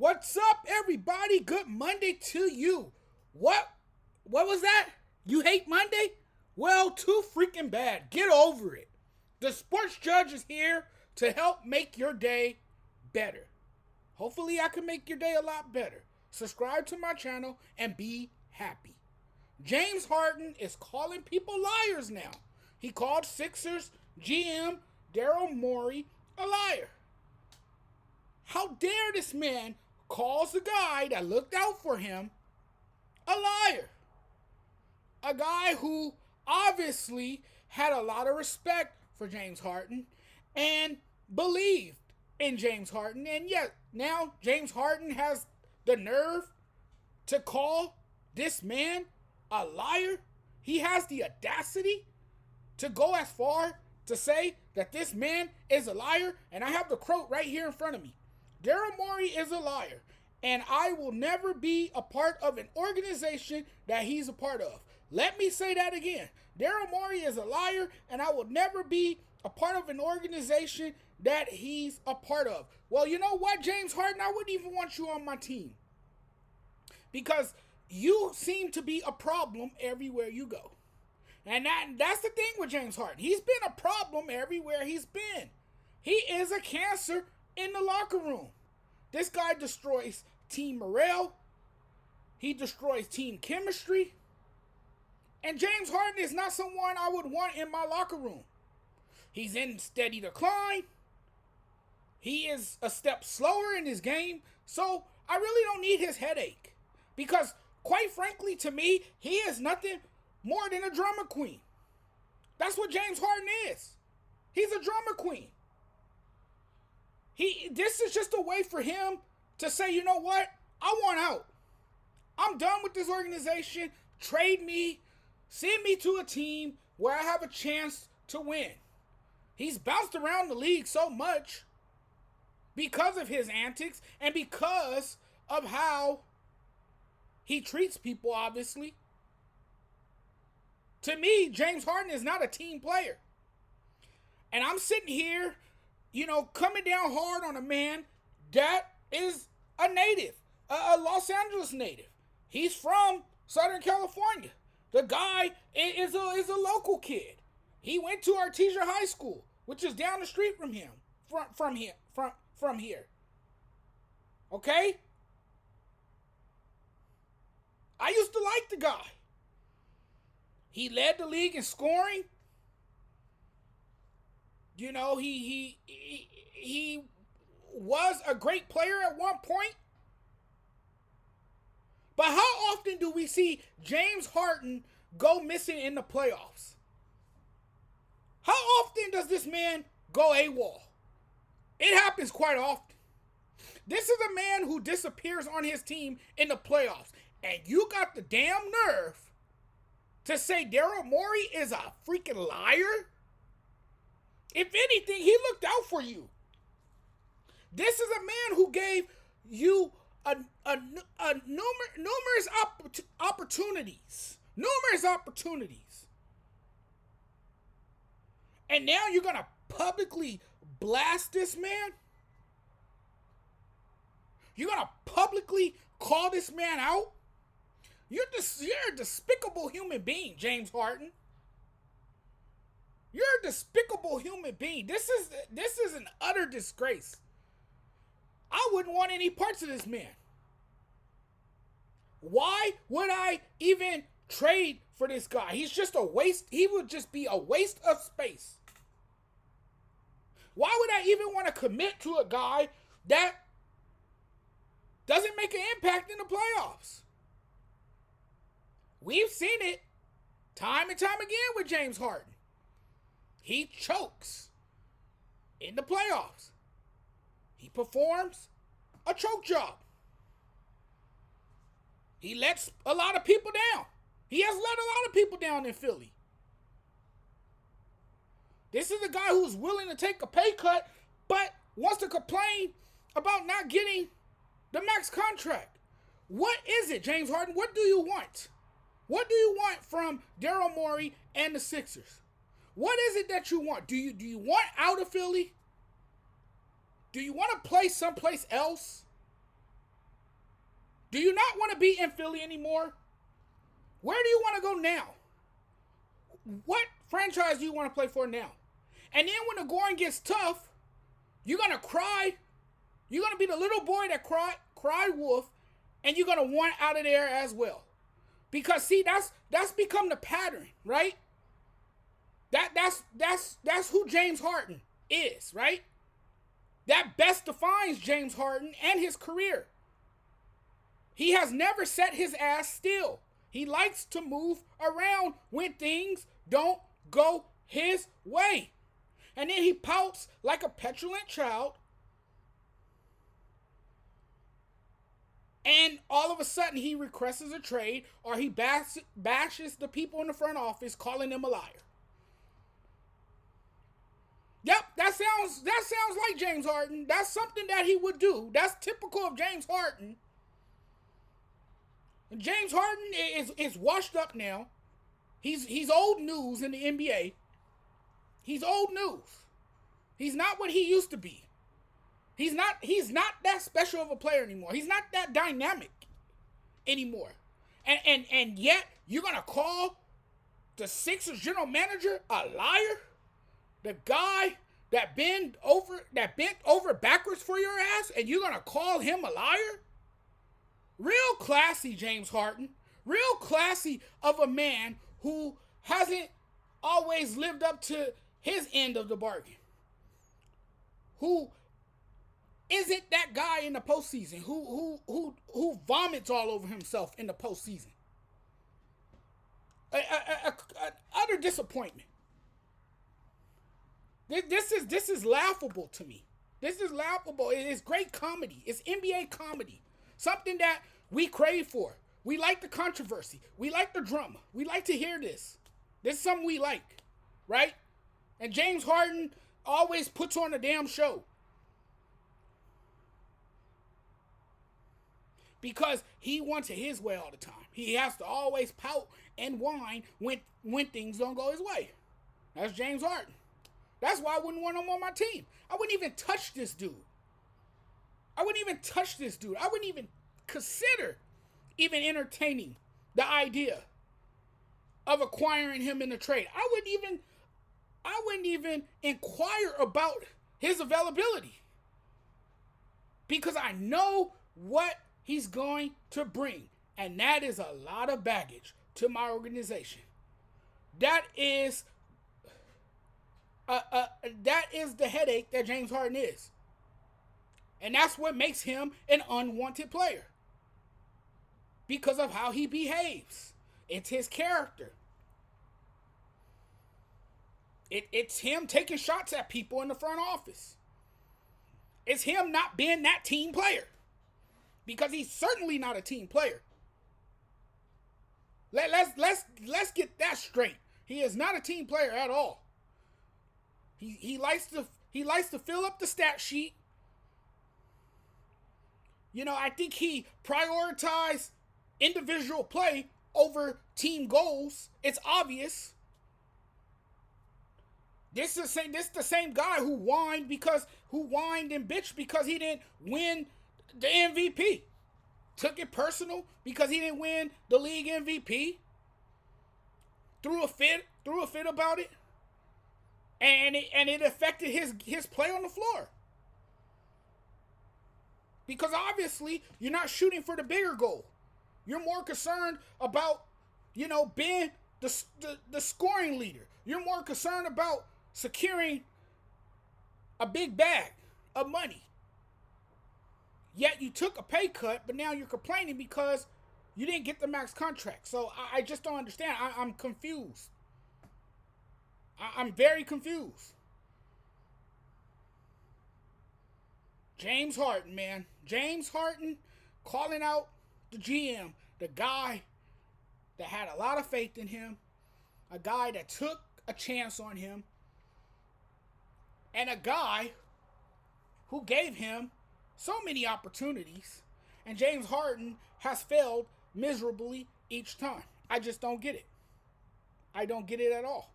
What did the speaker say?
What's up, everybody? Good Monday to you. What was that? You hate Monday? Well, too freaking bad. Get over it. The sports judge is here to help make your day better. Hopefully, I can make your day a lot better. Subscribe to my channel and be happy. James Harden is calling people liars now. He called Sixers GM Daryl Morey a liar. How dare this man calls the guy that looked out for him a liar? A guy who obviously had a lot of respect for James Harden and believed in James Harden. And yet now James Harden has the nerve to call this man a liar. He has the audacity to go as far to say that this man is a liar. And I have the quote right here in front of me. Daryl Morey is a liar, and I will never be a part of an organization that he's a part of. Let me say that again. Daryl Morey is a liar, and I will never be a part of an organization that he's a part of. Well, you know what, James Harden? I wouldn't even want you on my team because you seem to be a problem everywhere you go. And that's the thing with James Harden. He's been a problem everywhere he's been. He is a cancer in the locker room. This guy destroys team morale. He destroys team chemistry. And James Harden is not someone I would want in my locker room. He's in steady decline. He is a step slower in his game. So I really don't need his headache. Because quite frankly, to me, he is nothing more than a drama queen. That's what James Harden is. He's a drama queen. This is just a way for him to say, you know what? I want out. I'm done with this organization. Trade me. Send me to a team where I have a chance to win. He's bounced around the league so much because of his antics and because of how he treats people, obviously. To me, James Harden is not a team player. And I'm sitting here, coming down hard on a man that is a native, a Los Angeles native. He's from Southern California. The guy is a local kid. He went to Artesia High School, which is down the street from him, from here. Okay? I used to like the guy. He led the league in scoring. He was a great player at one point. But how often do we see James Harden go missing in the playoffs? How often does this man go AWOL? It happens quite often. This is a man who disappears on his team in the playoffs. And you got the damn nerve to say Daryl Morey is a freaking liar? If anything, he looked out for you. This is a man who gave you numerous opportunities. Numerous opportunities. And now you're going to publicly blast this man? You're going to publicly call this man out? You're a despicable human being, James Harden. You're a despicable human being. This is an utter disgrace. I wouldn't want any parts of this man. Why would I even trade for this guy? He's just a waste. He would just be a waste of space. Why would I even want to commit to a guy that doesn't make an impact in the playoffs? We've seen it time and time again with James Harden. He chokes in the playoffs. He performs a choke job. He lets a lot of people down. He has let a lot of people down in Philly. This is a guy who's willing to take a pay cut, but wants to complain about not getting the max contract. What is it, James Harden? What do you want? What do you want from Daryl Morey and the Sixers? What is it that you want? Do you want out of Philly? Do you want to play someplace else? Do you not want to be in Philly anymore? Where do you want to go now? What franchise do you want to play for now? And then when the going gets tough, you're going to cry. You're going to be the little boy that cried wolf, and you're going to want out of there as well. Because see, that's become the pattern, right? That's who James Harden is, right? That best defines James Harden and his career. He has never set his ass still. He likes to move around when things don't go his way. And then he pouts like a petulant child. And all of a sudden he requests a trade, or he bashes the people in the front office, calling them a liar. Yep, that sounds like James Harden. That's something that he would do. That's typical of James Harden. James Harden is washed up now. He's old news in the NBA. He's old news. He's not what he used to be. He's not that special of a player anymore. He's not that dynamic anymore. And yet you're gonna call the Sixers general manager a liar? The guy that bent over backwards for your ass, and you're gonna call him a liar? Real classy, James Harden. Real classy of a man who hasn't always lived up to his end of the bargain. Who isn't that guy in the postseason? Who vomits all over himself in the postseason? Utter disappointment. This is laughable to me. This is laughable. It is great comedy. It's NBA comedy. Something that we crave for. We like the controversy. We like the drama. We like to hear this. This is something we like, right? And James Harden always puts on a damn show. Because he wants it his way all the time. He has to always pout and whine when things don't go his way. That's James Harden. That's why I wouldn't want him on my team. I wouldn't even touch this dude. I wouldn't even consider even entertaining the idea of acquiring him in a trade. I wouldn't even inquire about his availability. Because I know what he's going to bring. And that is a lot of baggage to my organization. That is the headache that James Harden is. And that's what makes him an unwanted player. Because of how he behaves. It's his character. It's him taking shots at people in the front office. It's him not being that team player. Because he's certainly not a team player. Let's get that straight. He is not a team player at all. He likes to fill up the stat sheet. You know, I think he prioritized individual play over team goals. It's obvious. This is the same guy who whined and bitched because he didn't win the MVP. Took it personal because he didn't win the league MVP. Threw a fit about it. And it affected his play on the floor. Because obviously, you're not shooting for the bigger goal. You're more concerned about, being the scoring leader. You're more concerned about securing a big bag of money. Yet you took a pay cut, but now you're complaining because you didn't get the max contract. So I just don't understand. I'm confused. I'm very confused. James Harden, man. James Harden calling out the GM, the guy that had a lot of faith in him, a guy that took a chance on him, and a guy who gave him so many opportunities, and James Harden has failed miserably each time. I just don't get it. I don't get it at all.